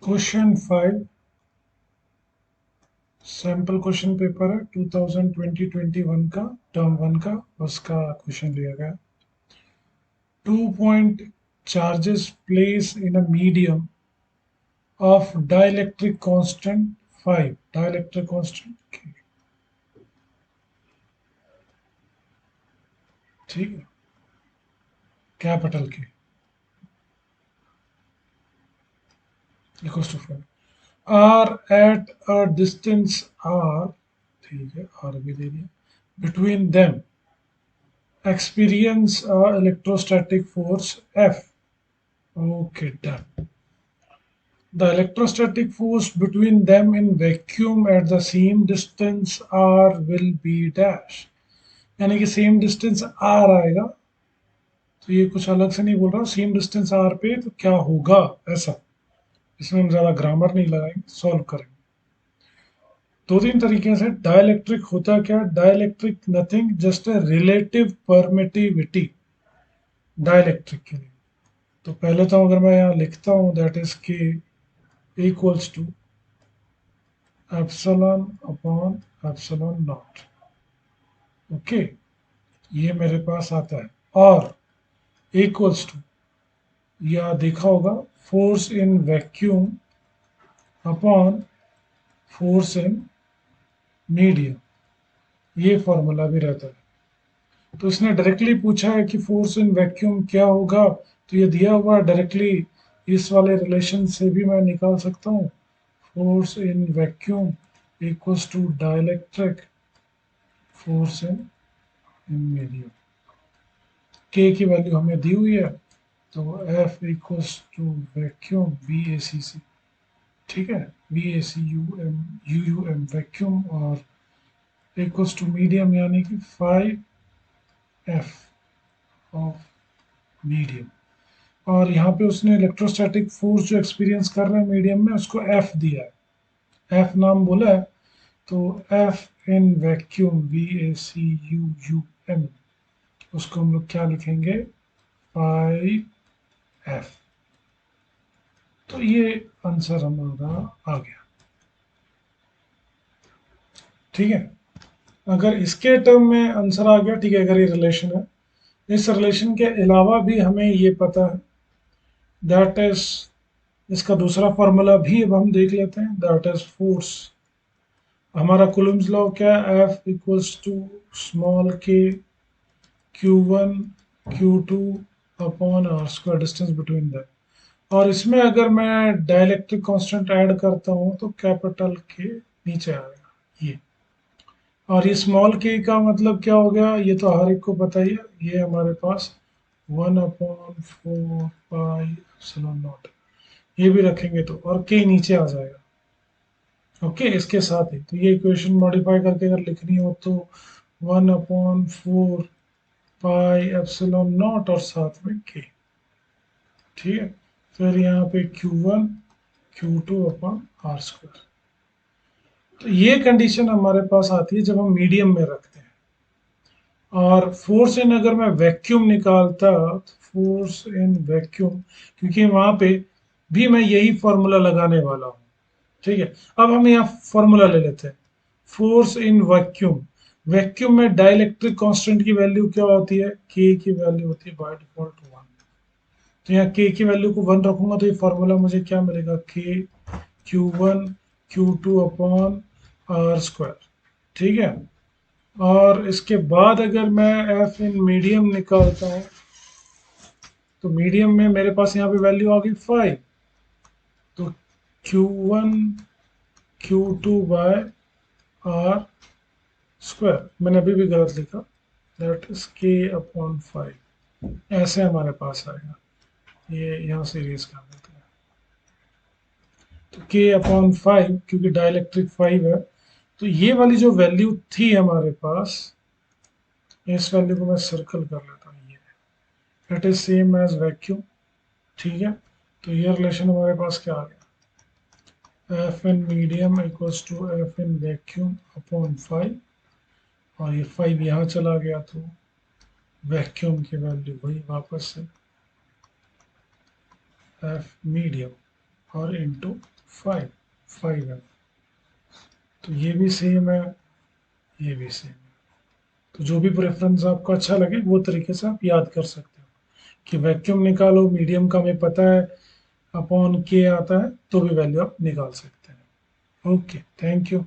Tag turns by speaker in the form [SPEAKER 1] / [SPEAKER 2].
[SPEAKER 1] Question 5 sample question paper है 2020-21 का term 1 का उसका क्वेश्चन लिया गया 2 point charges placed in a medium of dielectric constant 5 dielectric constant K ठीक है capital K equals to 5 are at a distance R ठीक है R भी दे दिया between them experience a electrostatic force F okay done. The electrostatic force between them in vacuum at the same distance r will be dash यानी कि same distance r आएगा तो ये कुछ अलग से नहीं बोल रहा सेम डिस्टेंस r पे तो क्या होगा ऐसा इसमें हम ज़्यादा ग्रामर नहीं लगाएंगे सॉल्व करेंगे दो तीन तरीके से डाइलेक्ट्रिक होता क्या dielectric nothing just a relative permittivity dielectric के लिए तो पहले तो अगर मैं यहाँ लिखता हूँ that is k equals to epsilon upon epsilon naught okay ये मेरे पास आता है और इक्वल्स टू या देखा होगा force in vacuum upon force in medium ये फॉर्मूला भी रहता है तो इसने डायरेक्टली पूछा है कि फोर्स इन वैक्यूम क्या होगा तो ये दिया हुआ डायरेक्टली इस वाले रिलेशन से भी मैं निकाल सकता हूँ force in vacuum equals to dielectric force in medium के की वैल्यू हमें दी हुई है तो F equals to vacuum V A C C ठीक है V A C U M vacuum और इक्वल्स टू मीडियम यानी कि 5F ऑफ मीडियम और यहाँ पे उसने इलेक्ट्रोस्टैटिक फोर्स जो एक्सपीरियंस कर रहे हैं मीडियम में उसको F दिया है F नाम बोला है तो F in vacuum V A C U M उसको हम लोग क्या लिखेंगे 5F तो ये आंसर हमारा आ गया ठीक है अगर इसके टर्म में आंसर आ गया ठीक है अगर ये रिलेशन है इस रिलेशन के अलावा भी हमें ये पता है दैट इज इसका दूसरा फॉर्मूला भी अब हम देख लेते हैं दैट इज फोर्स हमारा कुलम्स लॉ क्या है F equals to small k Q1 Q2 upon r square distance between that और इसमें अगर मैं डाइलेक्ट्रिक कांस्टेंट ऐड करता हूँ तो कैपिटल के नीचे आएगा ये और ये स्मॉल के का मतलब क्या हो गया ये तो हर एक को पता ही है ये हमारे पास 1/4 पाई एप्सिलॉन नॉट ये भी रखेंगे तो और के नीचे आ जाएगा ओके इसके साथ ही तो ये इक्वेशन मॉडिफाई करके अगर लिखनी हो तो 1/4 पाई एप्सिलॉन नॉट और साथ में के ठीक है फिर यहाँ पे Q1 Q2 upon r square तो ये कंडीशन हमारे पास आती है जब हम मीडियम में रखते हैं और फोर्स इन अगर मैं वैक्यूम निकालता तो फोर्स इन वैक्यूम क्योंकि वहां पे भी मैं यही फॉर्मूला लगाने वाला हूँ ठीक है अब हम यहाँ फॉर्मूला ले लेते हैं फोर्स इन वैक्यूम वैक्यूम में डाइलेक्ट्रिक कांस्टेंट की वैल्यू क्या होती है के की वैल्यू होती है बाय डिफॉल्ट 1 तो यहाँ के की वैल्यू को 1 रखूंगा तो ये फॉर्मूला मुझे क्या मिलेगा के Q1 Q2 upon r square ठीक है और इसके बाद अगर मैं एफ इन मीडियम निकालता हूँ तो मीडियम में मेरे पास यहाँ पे वैल्यू आ गई 5 तो Q1 Q2 bye are square मैंने अभी भी गलत लिखा दैट इज के अपॉन 5 ऐसे हमारे पास आएगा ये यहाँ से इरेज कर देते हैं तो के अपॉन 5 क्योंकि डाइलेक्ट्रिक 5 है तो ये वाली जो वैल्यू थी हमारे पास इस वैल्यू को मैं सर्कल कर लेता हूँ ये it is same as vacuum ठीक है तो ये रिलेशन हमारे पास क्या आ गया F in medium equals to F in vacuum upon 5 और ये 5 यहाँ चला गया तो वैक्यूम की वैल्यू वही वापस से एफ मीडियम और इनटू फाइव, फाइव है। तो ये भी सेम है, ये भी सेम है। तो जो भी प्रेफरेंस आपको अच्छा लगे वो तरीके से आप याद कर सकते हो कि वैक्यूम निकालो, मीडियम का हमें पता है अपॉन के आता है, तो भी वैल्यू आप निकाल सकते हैं। Okay, thank you.